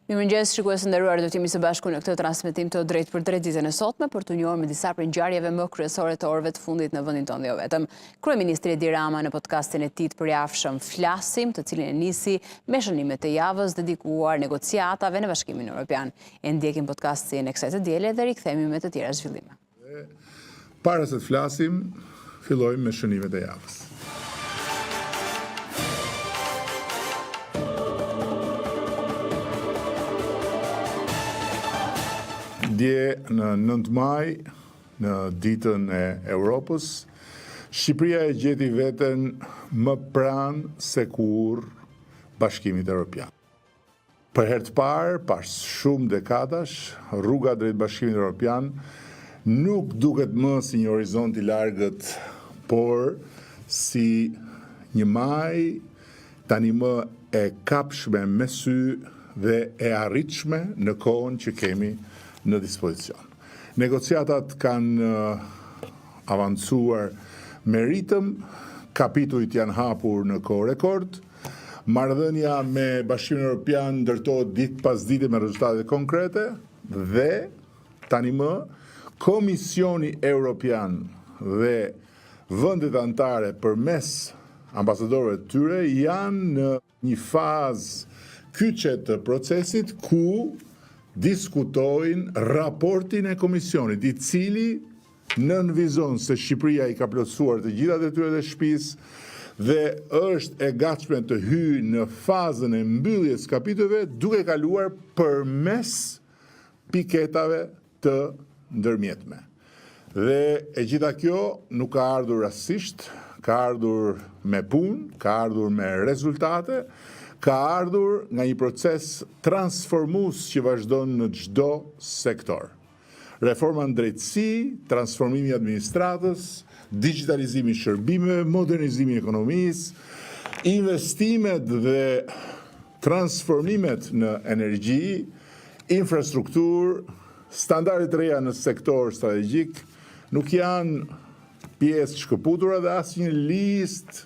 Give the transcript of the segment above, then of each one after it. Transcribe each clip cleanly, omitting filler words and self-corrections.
Mirëmëngjes, shikues të nderuar, do të jemi së bashku në këtë transmetim të drejtë për drejtë ditën e sotme për të njohur me disa prej ngjarjeve më kryesore të orëve të fundit në vendin tonë, jo vetëm. Kryeministri Edi Rama në podcastin e tij të përjavshëm Flasim, të cilin e nisi me shënimet e javës dedikuar negociatave në Bashkimin Evropian. E ndjekim podcastin e kësaj të diele dhe rikthehemi me të tjera zhvillime. Para se të flasim, fillojmë me shënimet e javës. Dje në 9 maj, në ditën e Europës, Shqipëria e gjeti veten më pranë se kur Bashkimit Evropian. Për herë të parë, pas shumë dekadash, rruga drejt Bashkimit Evropian nuk duket më si një horizont i largët, por si një maj tani më e kapshme me sy dhe e arritshme në kohën që kemi në dispozicion. Negociatat kanë avancuar me ritëm, kapitujt janë hapur në kohë rekord, marrëdhënia me Bashkimin Evropian ndërtohet ditë pas dite me rezultate konkrete dhe tani më Komisioni Evropian dhe vendet anëtare përmes ambasadorëve të tyre janë në një fazë kyçe të procesit ku diskutojnë raportin e komisionit, i cili nënvizon se Shqipëria i ka plotësuar të gjitha detyrat e shtëpisë dhe është e gatshme të hyjë në fazën e mbylljes kapitujve duke kaluar përmes piketave të ndërmjetme. Dhe e gjitha kjo nuk ka ardhur rastësisht, ka ardhur me punë, ka ardhur me rezultate, ka ardhur nga një proces transformues që vazhdon në çdo sektor. Reforma në drejtësi, transformimi i administratës, digitalizimi i shërbimeve, modernizimi i ekonomisë, investimet dhe transformimet në energji, infrastrukturë, standardet të reja në sektor strategjik nuk janë pjesë shkëputura dhe asnjë listë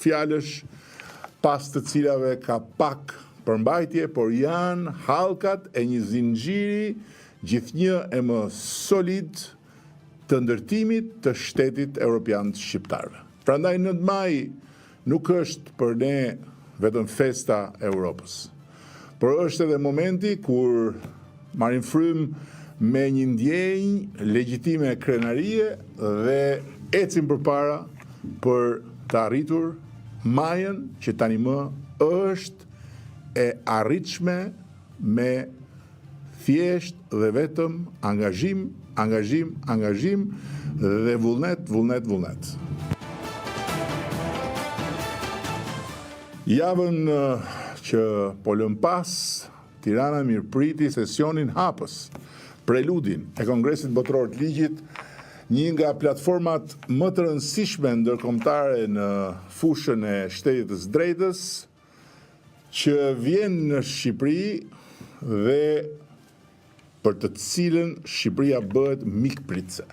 fjalësh pas të cilave ka pak përmbajtje, por janë hallkat e një zinxhiri gjithnjë e më solid të ndërtimit të shtetit evropian të shqiptarëve. Prandaj 9 maj nuk është për ne vetëm festa e Europës, por është edhe momenti kur marrim frymë me një ndjenjë legjitime krenarie dhe ecim përpara për të arritur majën që tani më është e arritshme me thjesht dhe vetëm angazhim dhe vullnet. Javën që po lëm pas, Tirana mirëpriti sesionin hapës, preludin e Kongresit Botëror të Ligjit, një nga platformat më të rëndësishme ndërkombëtare në fushën e shtetit të drejtës, që vjen në Shqipëri dhe për të cilën Shqipëria bëhet mikpritëse.